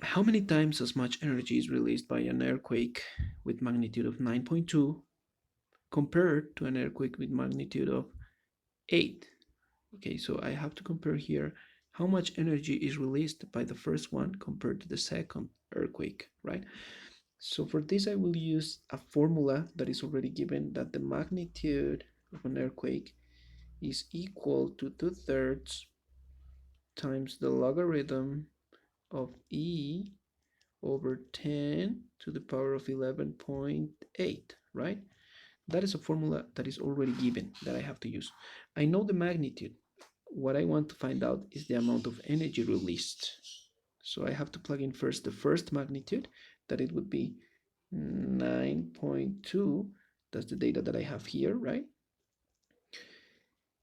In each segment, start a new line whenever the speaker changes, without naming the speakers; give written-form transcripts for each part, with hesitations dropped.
how many times as much energy is released by an earthquake with magnitude of 9.2 compared to an earthquake with magnitude of 8? Okay, so I have to compare here how much energy is released by the first one compared to the second earthquake, right? So for this, I will use a formula that is already given, that the magnitude of an earthquake is equal to 2/3 times the logarithm of E over 10 to the power of 11.8, right? That is a formula that is already given that I have to use. I know the magnitude. What I want to find out is the amount of energy released. So I have to plug in first the first magnitude, that it would be 9.2. That's the data that I have here, right?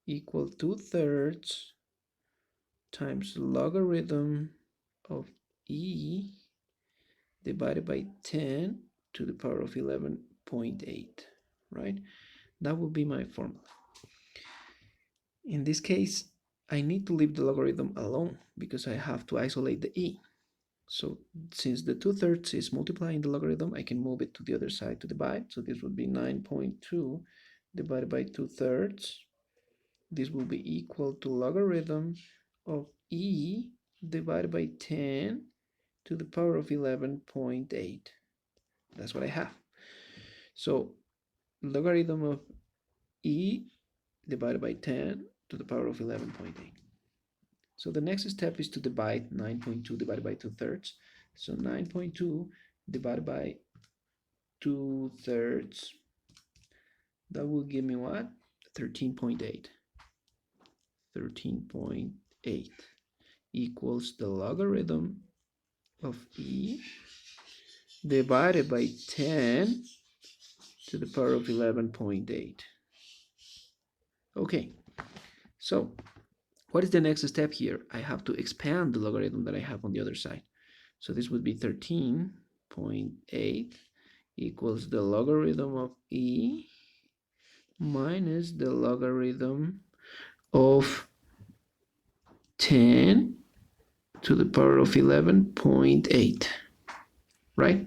Equal 2/3 times logarithm of E divided by 10 to the power of 11.8, right? That will be my formula. In this case, I need to leave the logarithm alone because I have to isolate the E. So since the 2/3 is multiplying the logarithm, I can move it to the other side to divide. So this would be 9.2 divided by 2/3. This will be equal to logarithm of E divided by 10 to the power of 11.8. That's what I have. So logarithm of E divided by 10 to the power of 11.8. So the next step is to divide 9.2 divided by 2/3. So 9.2 divided by 2/3, that will give me what? 13.8. 13.8 equals the logarithm of E divided by 10 to the power of 11.8. Okay, so what is the next step here? I have to expand the logarithm that I have on the other side. So this would be 13.8 equals the logarithm of E minus the logarithm of 10 to the power of 11.8, right?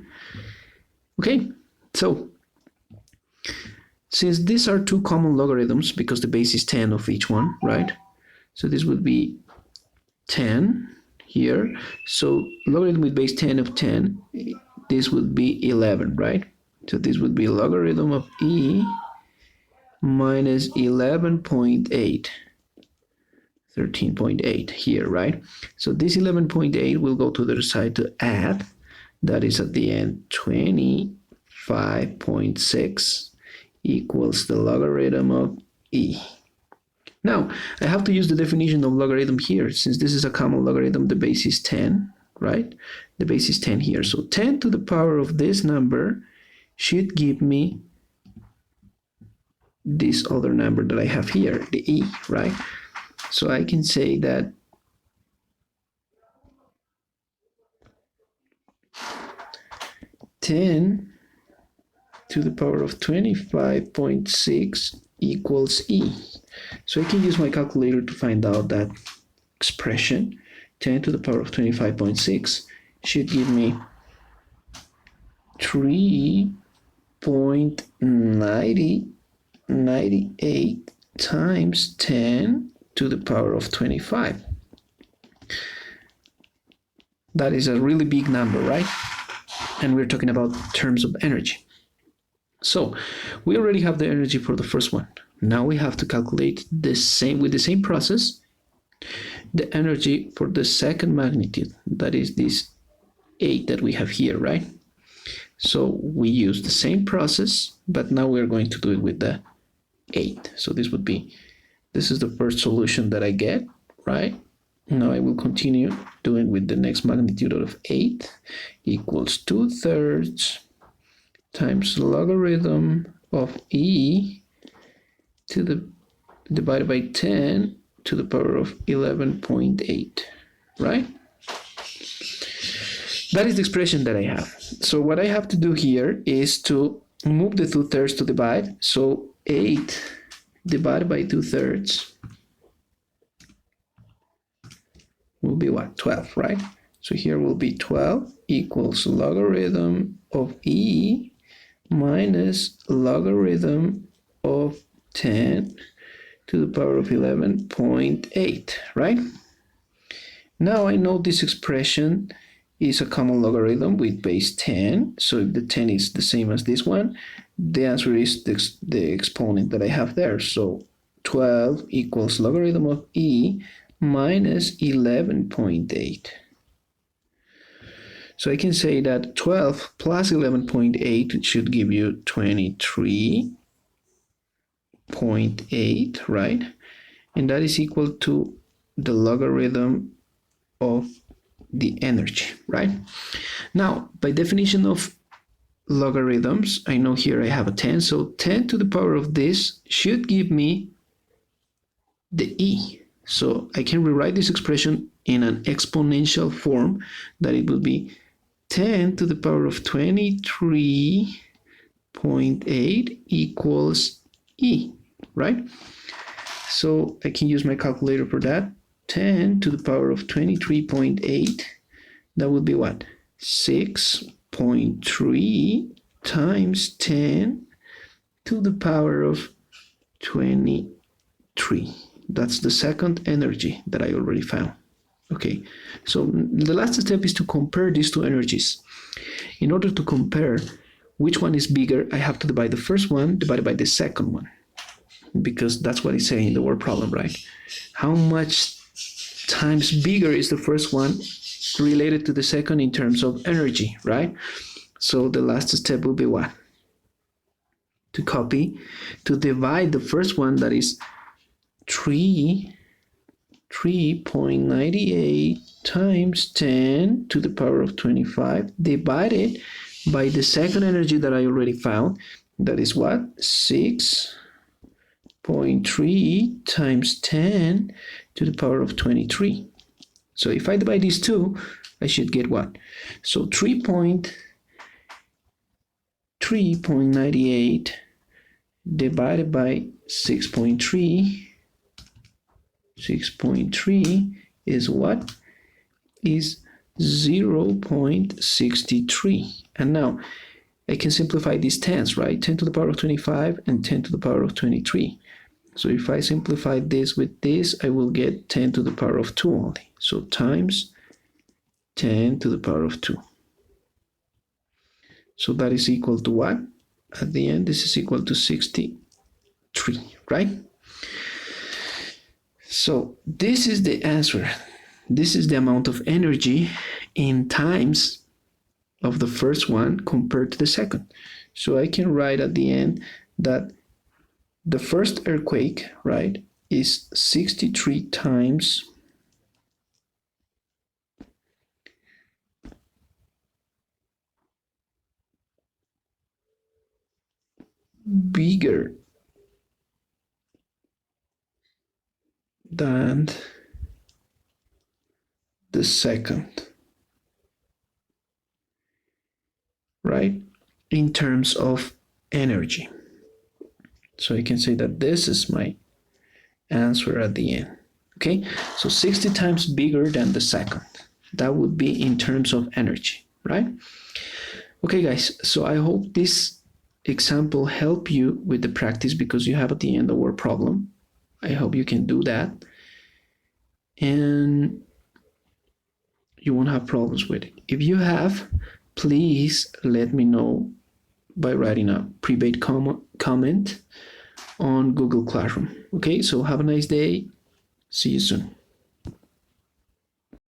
Okay, so since these are two common logarithms, because the base is 10 of each one, right? So this would be 10 here. So logarithm with base 10 of 10, this would be 11, right? So this would be logarithm of E minus 11.8. 13.8 here, right? So this 11.8 will go to the other side to add. That is at the end 25.6 equals the logarithm of E. Now, I have to use the definition of logarithm here. Since this is a common logarithm, the base is 10, right? The base is 10 here. So 10 to the power of this number should give me this other number that I have here, the E, right? So I can say that 10 to the power of 25.6 equals E. So I can use my calculator to find out that expression. 10 to the power of 25.6 should give me 3.98 times 10 to the power of 25. That is a really big number, right? And we're talking about terms of energy. So we already have the energy for the first one. Now we have to calculate the same with the same process, the energy for the second magnitude. That is this 8 that we have here, right? So we use the same process, but now we're going to do it with the 8. So this is the first solution that I get, right? Now I will continue doing with the next magnitude of 8 equals 2/3 times logarithm of E to the divided by 10 to the power of 11.8, right? That is the expression that I have. So what I have to do here is to move the 2/3 to divide. So 8 divided by 2/3 will be what? 12, right? So here will be 12 equals logarithm of e minus logarithm of 10 to the power of 11.8, right? Now I know this expression is a common logarithm with base 10. So if the 10 is the same as this one, the answer is the exponent that I have there. So 12 equals logarithm of e minus 11.8. So I can say that 12 plus 11.8 should give you 23.8, right? And that is equal to the logarithm of the energy, right? Now, by definition of logarithms, I know here I have a 10, so 10 to the power of this should give me the e. So I can rewrite this expression in an exponential form that it will be 10 to the power of 23.8 equals e, right? So I can use my calculator for that. 10 to the power of 23.8, that would be what? 6.3 times 10 to the power of 23. That's the second energy that I already found. Okay, so the last step is to compare these two energies. In order to compare which one is bigger, I have to divide the first one divided by the second one, because that's what it's saying in the word problem, right? How much times bigger is the first one related to the second in terms of energy, right? So the last step will be what? To divide the first one, that is 3.98 times 10 to the power of 25 divided by the second energy that I already found. That is what? 6.3 times 10 to the power of 23. So if I divide these two, I should get what? So 3.98 divided by 6.3 is what? Is 0.63. And now I can simplify these 10s, right? 10 to the power of 25 and 10 to the power of 23. So if I simplify this with this, I will get 10 to the power of 2 only. So times 10 to the power of 2. So that is equal to what? At the end, this is equal to 63, right? So this is the answer. This is the amount of energy in times of the first one compared to the second. So I can write at the end that the first earthquake, right, is 63 times bigger than the second, right, in terms of energy. So I can say that this is my answer at the end. Okay, so 60 times bigger than the second. That would be in terms of energy, right? Okay, guys, so I hope this example helped you with the practice, because you have at the end the word problem. I hope you can do that, and you won't have problems with it. If you have, please let me know by writing a private comment on Google Classroom. Okay, so have a nice day. See you soon.